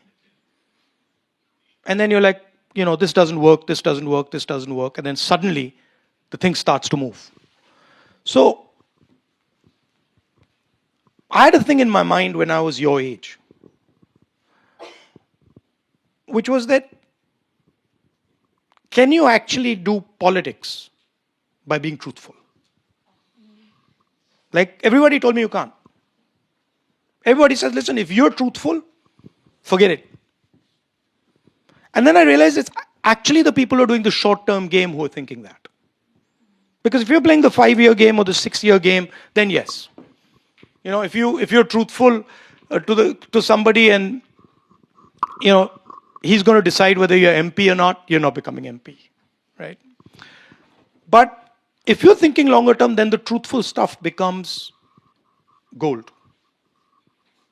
And then you're like, this doesn't work, this doesn't work, this doesn't work. And then suddenly, the thing starts to move. So, I had a thing in my mind when I was your age, which was that, can you actually do politics by being truthful? Like, everybody told me you can't. Everybody says, listen, if you're truthful, forget it. And then I realized it's actually the people who are doing the short-term game who are thinking that. Because if you're playing the 5-year game or the 6-year game, then yes. If you're truthful to somebody and, he's going to decide whether you're MP or not, you're not becoming MP. Right? But if you're thinking longer term, then the truthful stuff becomes gold.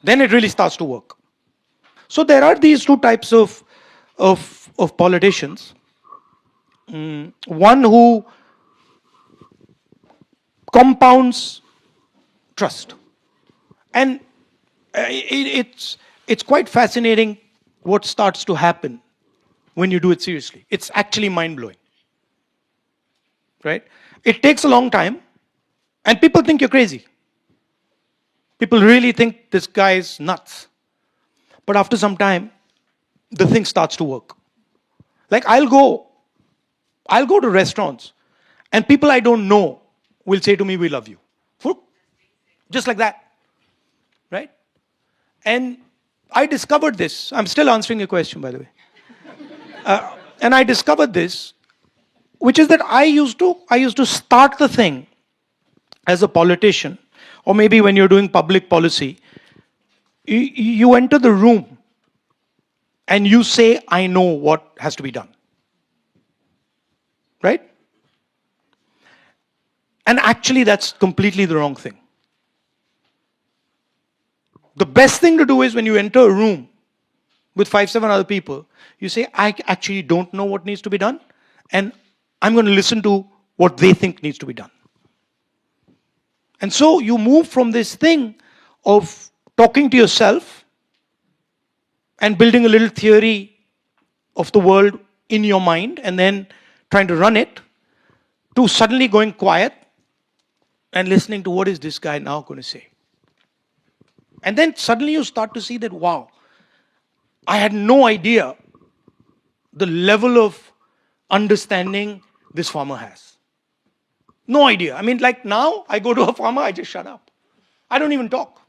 Then it really starts to work. So there are these two types of politicians. One who compounds trust. And it's quite fascinating what starts to happen when you do it seriously. It's actually mind-blowing. Right? It takes a long time, And people think you're crazy. People really think this guy is nuts. But after some time, the thing starts to work. Like I'll go to restaurants and people I don't know will say to me, we love you. Just like that. Right? And I discovered this. I'm still answering your question, by the way. And I discovered this, which is that I used to start the thing as a politician, or maybe when you're doing public policy, you enter the room and you say, I know what has to be done. Right? And actually, that's completely the wrong thing. The best thing to do is when you enter a room with 5-7 other people, you say, I actually don't know what needs to be done, and I'm going to listen to what they think needs to be done. And so you move from this thing of talking to yourself and building a little theory of the world in your mind and then trying to run it, to suddenly going quiet and listening to what is this guy now going to say. And then suddenly you start to see that, wow, I had no idea the level of understanding this farmer has. No idea. I mean, like now, I go to a farmer, I just shut up. I don't even talk.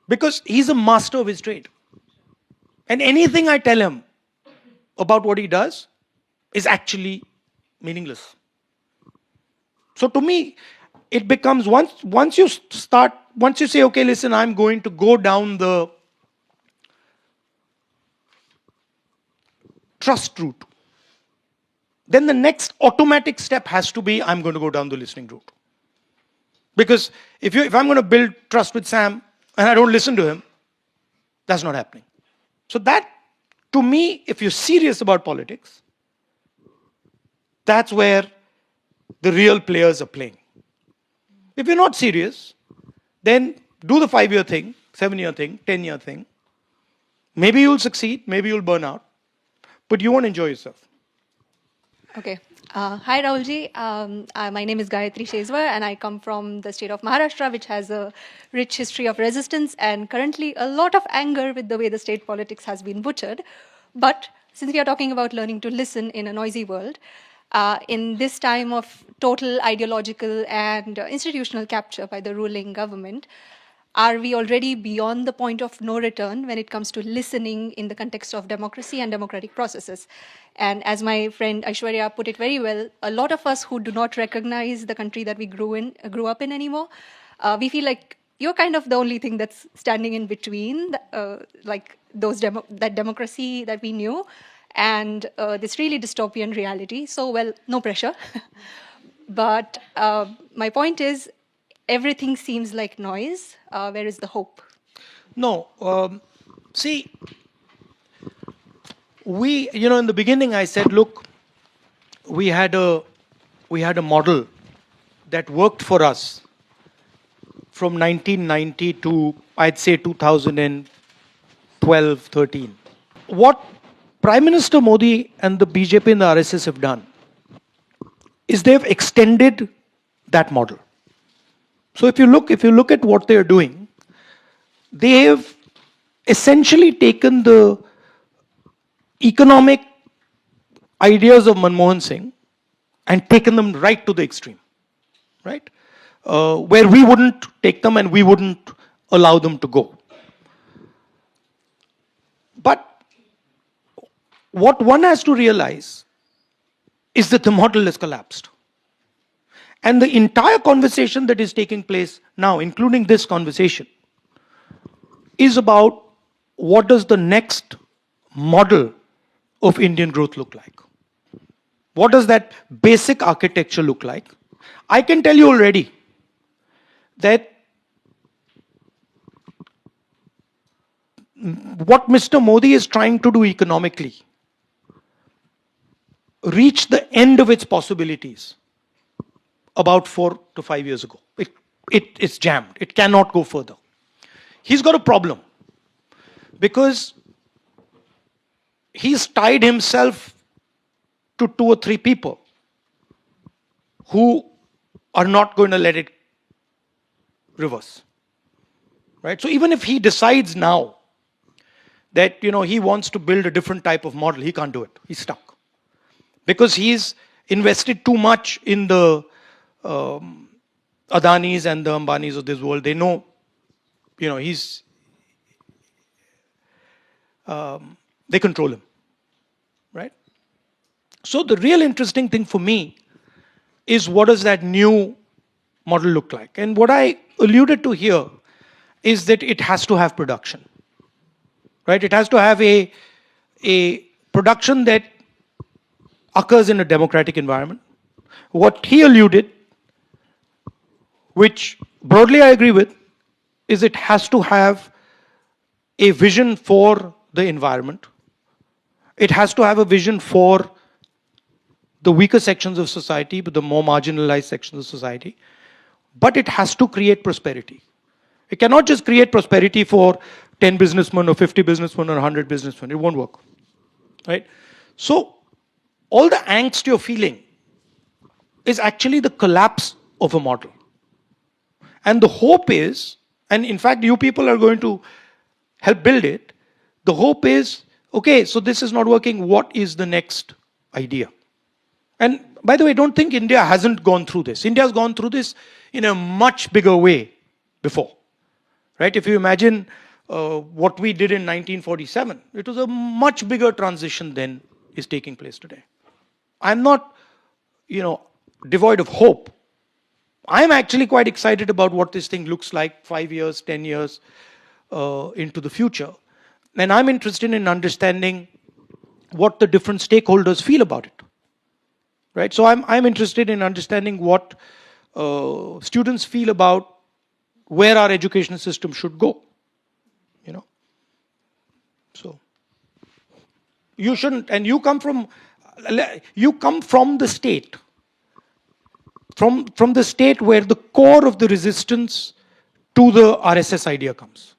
Because he's a master of his trade. And anything I tell him about what he does is actually meaningless. So to me, it becomes, once you say, okay, listen, I'm going to go down the trust route, then the next automatic step has to be, I'm going to go down the listening route. Because if I'm going to build trust with Sam and I don't listen to him, that's not happening. So that, to me, if you're serious about politics, that's where the real players are playing. If you're not serious, then do the 5-year thing, 7-year thing, 10-year thing. Maybe you'll succeed, maybe you'll burn out, but you won't enjoy yourself. Okay. Hi, Rahul Ji. My name is Gayatri Shezwar, and I come from the state of Maharashtra, which has a rich history of resistance and currently a lot of anger with the way the state politics has been butchered. But since we are talking about learning to listen in a noisy world, in this time of total ideological and institutional capture by the ruling government, are we already beyond the point of no return when it comes to listening in the context of democracy and democratic processes? And as my friend Aishwarya put it very well, a lot of us who do not recognize the country that we grew up in anymore, we feel like you're kind of the only thing that's standing in between, like that democracy that we knew and this really dystopian reality. So, well, no pressure. But my point is, everything seems like noise. Where is the hope? No. See, in the beginning I said, look, we had a model that worked for us from 1990 to, I'd say, 2012, 13. What Prime Minister Modi and the BJP and the RSS have done is they've extended that model. So if you look at what they're doing, they have essentially taken the economic ideas of Manmohan Singh and taken them right to the extreme, right? Where we wouldn't take them and we wouldn't allow them to go. But what one has to realize is that the model has collapsed. And the entire conversation that is taking place now, including this conversation, is about what does the next model of Indian growth look like? What does that basic architecture look like? I can tell you already that what Mr. Modi is trying to do economically reached the end of its possibilities about 4 to 5 years ago. It's jammed. It cannot go further. He's got a problem because he's tied himself to 2 or 3 people who are not going to let it reverse. Right? So even if he decides now that he wants to build a different type of model, he can't do it. He's stuck. Because he's invested too much in the Adanis and the Ambanis of this world. They know, they control him. Right? So the real interesting thing for me is, what does that new model look like? And what I alluded to here is that it has to have production. Right? It has to have a production that occurs in a democratic environment. What he alluded, which broadly I agree with, is it has to have a vision for the environment. It has to have a vision for the weaker sections of society, but the more marginalized sections of society. But it has to create prosperity. It cannot just create prosperity for 10 businessmen or 50 businessmen or 100 businessmen. It won't work. Right? So, all the angst you're feeling is actually the collapse of a model. And the hope is, and in fact you people are going to help build it, the hope is, okay, so this is not working, what is the next idea? And by the way, don't think India hasn't gone through this. India has gone through this in a much bigger way before. Right? If you imagine what we did in 1947, it was a much bigger transition than is taking place today. I'm not, devoid of hope. I'm actually quite excited about what this thing looks like 5 years, 10 years into the future. And I'm interested in understanding what the different stakeholders feel about it. Right? So I'm interested in understanding what students feel about where our education system should go. So you shouldn't, and you come from the state. From the state where the core of the resistance to the RSS idea comes.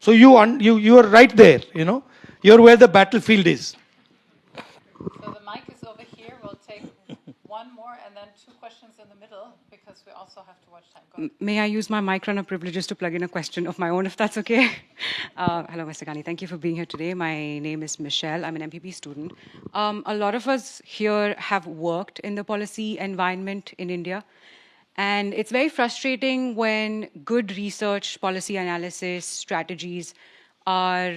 So you are right there, You're where the battlefield is. So the mic is over here. We'll take one more and then two questions in the middle, because we also have to watch time. Go ahead. May I use my mic runner privileges to plug in a question of my own, if that's okay? Hello, Mr. Gandhi. Thank you for being here today. My name is Michelle. I'm an MPP student. A lot of us here have worked in the policy environment in India. And it's very frustrating when good research, policy analysis, strategies are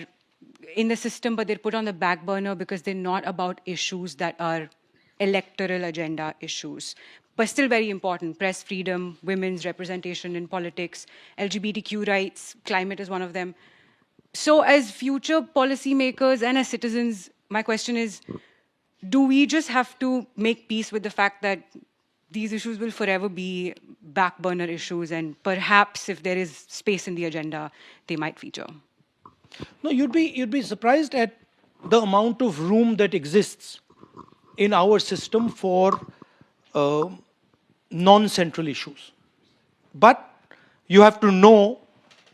in the system, but they're put on the back burner because they're not about issues that are electoral agenda issues, but still very important. Press freedom, women's representation in politics, LGBTQ rights, climate is one of them. So as future policymakers and as citizens, my question is, do we just have to make peace with the fact that these issues will forever be back burner issues, and perhaps if there is space in the agenda, they might feature? No, you'd be surprised at the amount of room that exists in our system for non-central issues. But you have to know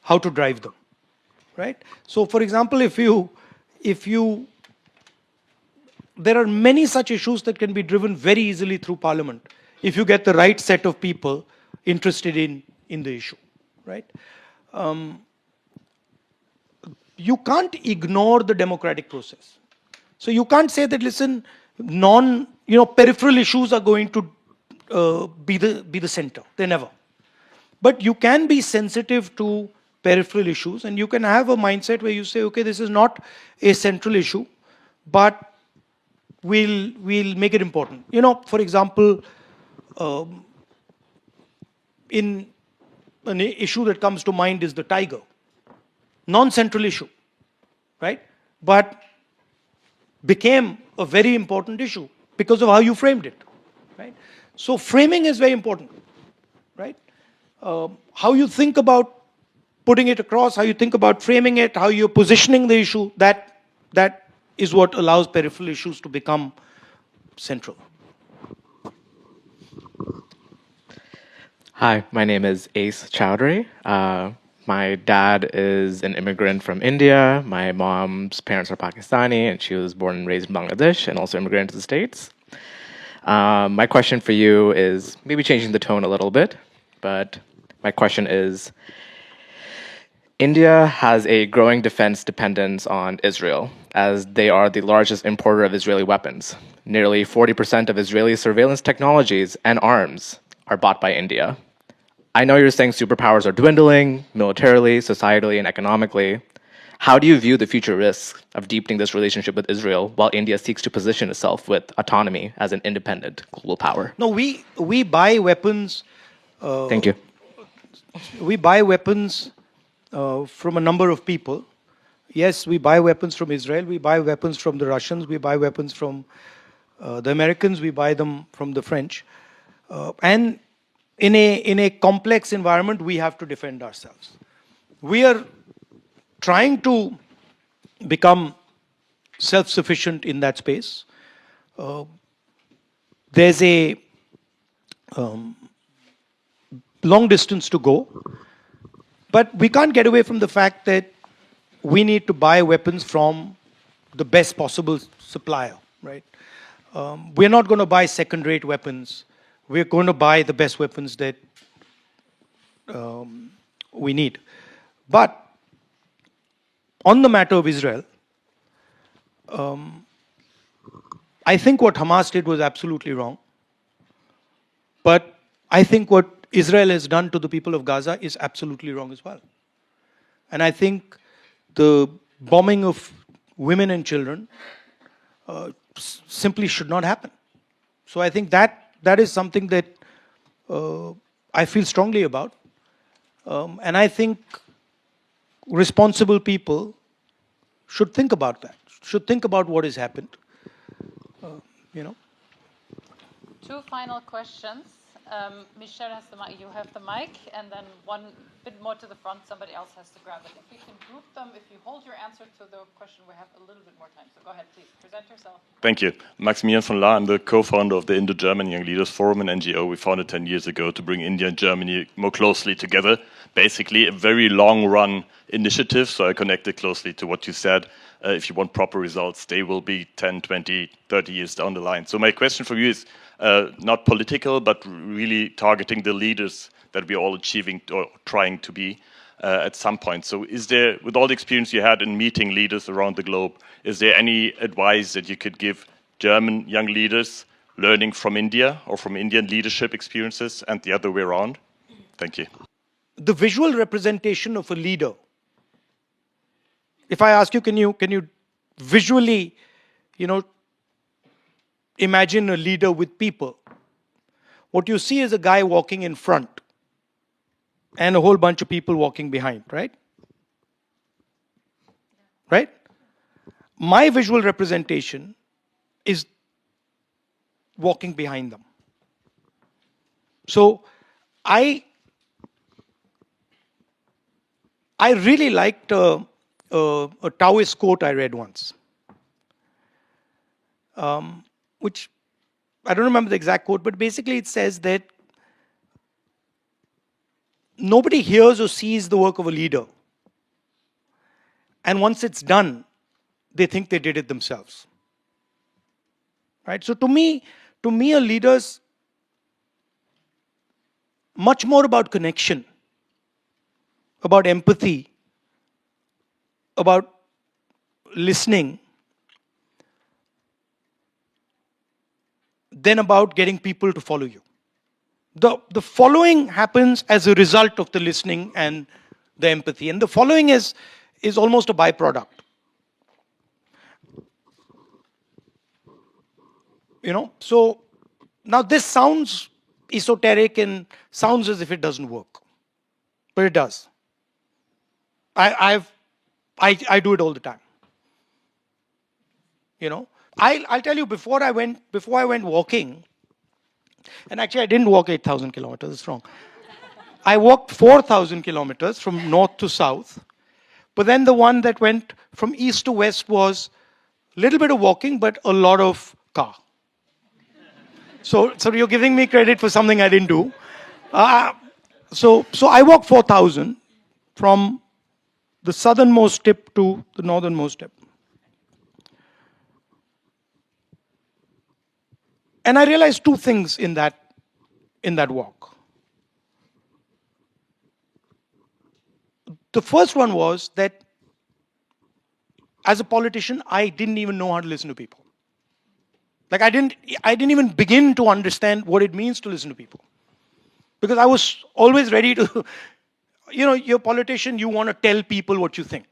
how to drive them, right? So, for example, there are many such issues that can be driven very easily through Parliament if you get the right set of people interested in the issue, right? You can't ignore the democratic process. So you can't say that, listen, peripheral issues are going to be the center. They never. But you can be sensitive to peripheral issues, and you can have a mindset where you say, okay, this is not a central issue, but we'll make it important. For example, in an issue that comes to mind is the tiger. Non-central issue, right? But became a very important issue because of how you framed it, right? So framing is very important, right? How you think about putting it across, how you think about framing it, how you're positioning the issue, that is what allows peripheral issues to become central. Hi, my name is Ace Chowdhury. My dad is an immigrant from India. My mom's parents are Pakistani, and she was born and raised in Bangladesh and also immigrated to the States. My question for you is maybe changing the tone a little bit, but my question is, India has a growing defense dependence on Israel, as they are the largest importer of Israeli weapons. Nearly 40% of Israeli surveillance technologies and arms are bought by India. I know you're saying superpowers are dwindling militarily, societally, and economically. How do you view the future risks of deepening this relationship with Israel while India seeks to position itself with autonomy as an independent global power? No, we buy weapons. Thank you. We buy weapons from a number of people. Yes, we buy weapons from Israel. We buy weapons from the Russians. We buy weapons from the Americans. We buy them from the French. And in a complex environment, we have to defend ourselves. We are trying to become self-sufficient in that space. There's a long distance to go, but we can't get away from the fact that we need to buy weapons from the best possible supplier, right? We're not going to buy second-rate weapons. We're going to buy the best weapons that we need. But on the matter of Israel, I think what Hamas did was absolutely wrong. But I think what Israel has done to the people of Gaza is absolutely wrong as well. And I think the bombing of women and children simply should not happen. So I think that is something that I feel strongly about. And I think responsible people should think about that, should think about what has happened. Two final questions. Michelle has the mic, you have the mic, and then one bit more to the front, somebody else has to grab it. If we can group them, if you hold your answer to the question, we have a little bit more time. So go ahead, please, present yourself. Thank you. Maximilian von Lahr, I'm the co-founder of the Indo-German Young Leaders Forum, an NGO we founded 10 years ago to bring India and Germany more closely together. Basically, a very long-run initiative, so I connected closely to what you said. If you want proper results, they will be 10, 20, 30 years down the line. So my question for you is not political, but really targeting the leaders that we are all achieving or trying to be at some point. So is there, with all the experience you had in meeting leaders around the globe, is there any advice that you could give German young leaders learning from India or from Indian leadership experiences and the other way around? Thank you. The visual representation of a leader. If I ask you, can you visually, imagine a leader with people? What you see is a guy walking in front and a whole bunch of people walking behind, right? Right? My visual representation is walking behind them. So I really liked a Taoist quote I read once, which I don't remember the exact quote, but basically it says that nobody hears or sees the work of a leader. And once it's done, they think they did it themselves. Right? So to me, a leader's much more about connection, about empathy, about listening, than about getting people to follow you. The following happens as a result of the listening and the empathy. And the following is almost a byproduct. So now this sounds esoteric and sounds as if it doesn't work. But it does. I do it all the time. I'll tell you, before I went walking, and actually I didn't walk 8,000 kilometers, it's wrong. I walked 4,000 kilometers from north to south, but then the one that went from east to west was a little bit of walking, but a lot of car. So you're giving me credit for something I didn't do. So I walked 4,000 from the southernmost tip to the northernmost tip. And I realized two things in that walk. The first one was that as a politician, I didn't even know how to listen to people. Like I didn't even begin to understand what it means to listen to people. Because I was always ready to, you're a politician, you want to tell people what you think.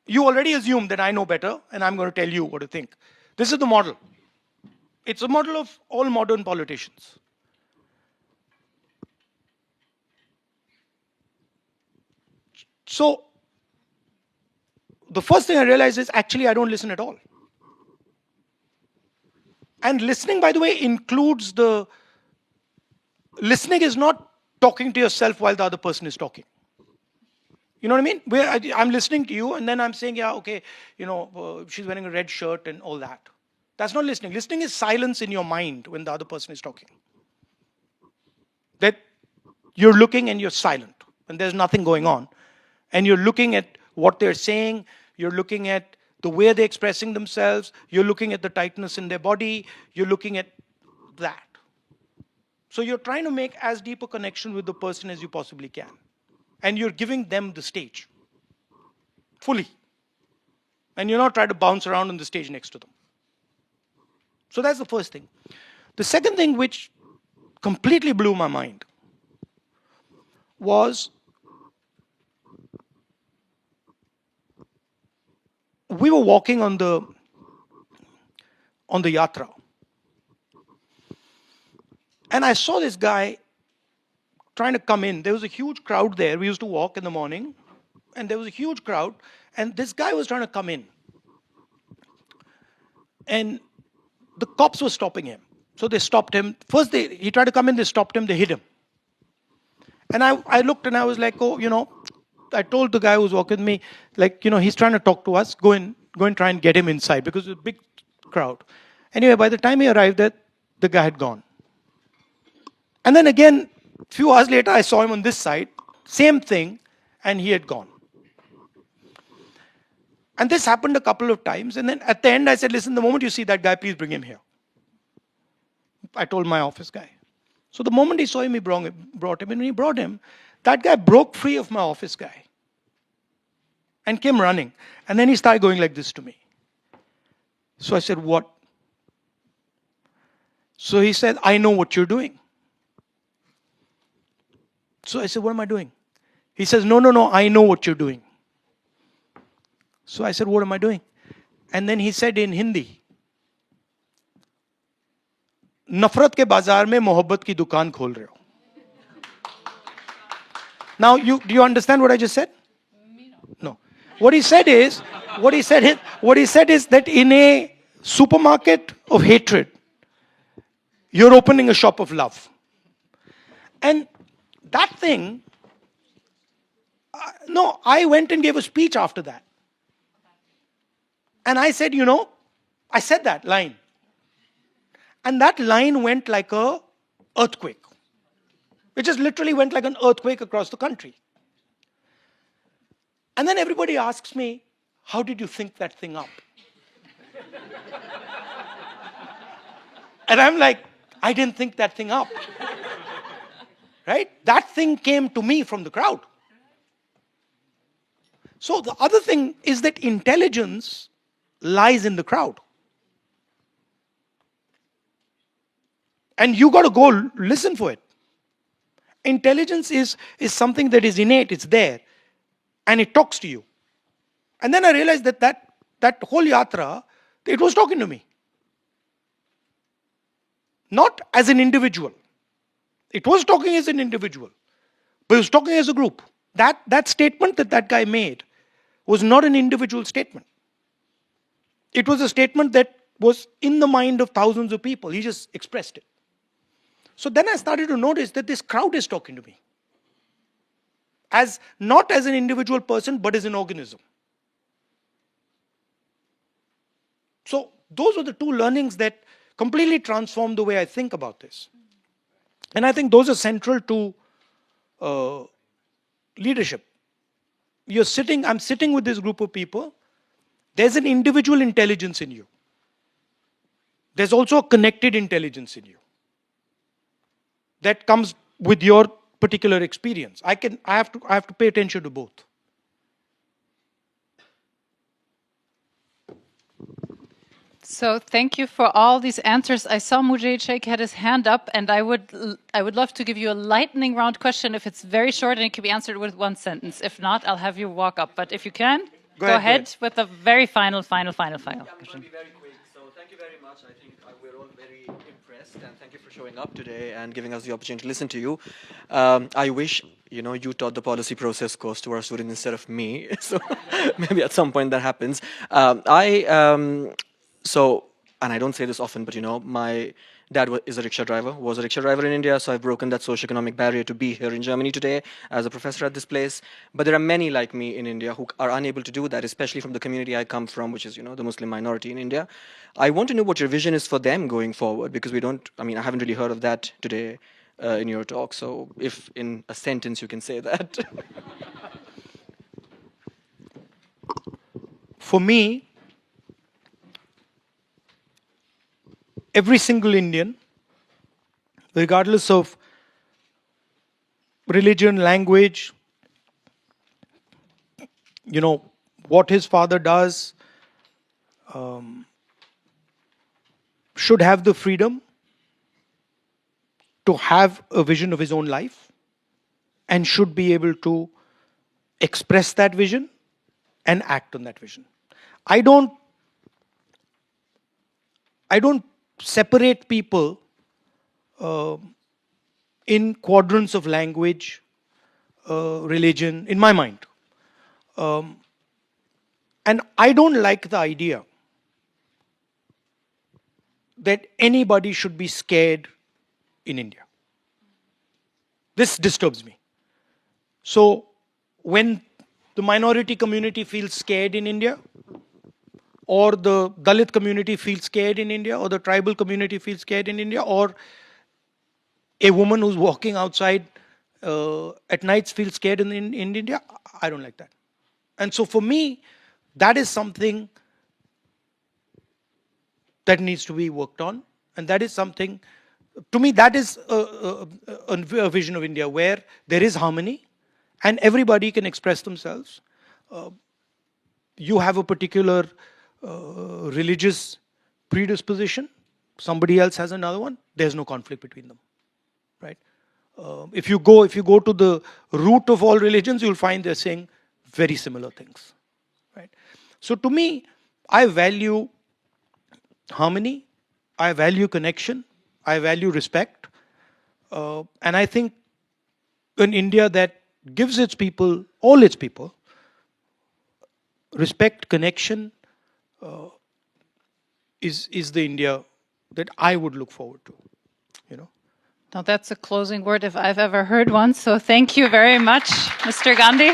You already assume that I know better and I'm going to tell you what to think. This is the model. It's a model of all modern politicians. So, the first thing I realized is actually I don't listen at all. And listening, by the way, includes listening is not talking to yourself while the other person is talking. You know what I mean? I'm listening to you and then I'm saying, yeah, okay, she's wearing a red shirt and all that. That's not listening. Listening is silence in your mind when the other person is talking. That you're looking and you're silent and there's nothing going on. And you're looking at what they're saying, you're looking at the way they're expressing themselves, you're looking at the tightness in their body, you're looking at that. So you're trying to make as deep a connection with the person as you possibly can. And you're giving them the stage. Fully. And you're not trying to bounce around on the stage next to them. So that's the first thing. The second thing which completely blew my mind was we were walking on the yatra. And I saw this guy trying to come in. There was a huge crowd there. We used to walk in the morning. And there was a huge crowd. And this guy was trying to come in. And the cops were stopping him. So they stopped him. First, he tried to come in. They stopped him. They hit him. And I looked and I was like, I told the guy who was walking with me, he's trying to talk to us. Go and try and get him inside because it was a big crowd. Anyway, by the time he arrived there, the guy had gone. And then again, a few hours later, I saw him on this side. Same thing. And he had gone. And this happened a couple of times. And then at the end, I said, listen, the moment you see that guy, please bring him here. I told my office guy. So the moment he saw him, he brought him. And when he brought him, that guy broke free of my office guy. And came running. And then he started going like this to me. So I said, what? So he said, I know what you're doing. So I said, what am I doing? He says, no, I know what you're doing. So I said, what am I doing? And then he said in Hindi, नफरत के बाजार में मोहब्बत की दुकान खोल रहे हो. Now, do you understand what I just said? No. What he said is that in a supermarket of hatred, you're opening a shop of love. And that thing, I went and gave a speech after that. And I said, I said that line. And that line went like a earthquake. It just literally went like an earthquake across the country. And then everybody asks me, how did you think that thing up? And I'm like, I didn't think that thing up. Right? That thing came to me from the crowd. So the other thing is that intelligence lies in the crowd. And you got to go listen for it. Intelligence is something that is innate, it's there. And it talks to you. And then I realized that whole yatra, it was talking to me. Not as an individual. It was talking as an individual. But it was talking as a group. That statement that guy made was not an individual statement. It was a statement that was in the mind of thousands of people. He just expressed it. So then I started to notice that this crowd is talking to me. Not as an individual person, but as an organism. So those were the two learnings that completely transformed the way I think about this. And I think those are central to leadership. I'm sitting with this group of people. There's an individual intelligence in you. there's also a connected intelligence in you that comes with your particular experience. I have to pay attention to both. So thank you for all these answers. I saw Mujahid Sheikh had his hand up, and I would love to give you a lightning round question if it's very short and it can be answered with one sentence. If not, I'll have you walk up. But if you can, go ahead with the very final question. I'll be very quick. So thank you very much. I think we're all very impressed, and thank you for showing up today and giving us the opportunity to listen to you. I wish you taught the policy process course to our students instead of me. So maybe at some point that happens. And I don't say this often, but my dad was a rickshaw driver in India, so I've broken that socioeconomic barrier to be here in Germany today as a professor at this place. But there are many like me in India who are unable to do that, especially from the community I come from, which is the Muslim minority in India. I want to know what your vision is for them going forward, because I haven't really heard of that today in your talk. So if in a sentence you can say that. For me, every single Indian, regardless of religion, language, what his father does, should have the freedom to have a vision of his own life and should be able to express that vision and act on that vision. I don't separate people in quadrants of language, religion, in my mind. And I don't like the idea that anybody should be scared in India. This disturbs me. So when the minority community feels scared in India, or the Dalit community feels scared in India, or the tribal community feels scared in India, or a woman who's walking outside at nights feels scared in India, I don't like that. And so for me, that is something that needs to be worked on. And that is something, to me, that is a vision of India where there is harmony and everybody can express themselves. You have a particular religious predisposition, somebody else has another one, there's no conflict between them, right? If you go to the root of all religions, you'll find they're saying very similar things, right? So to me, I value harmony, I value connection, I value respect, and I think an India that gives its people, all its people, respect, connection, is the India that I would look forward to, Now that's a closing word if I've ever heard one. So thank you very much, Mr. Gandhi.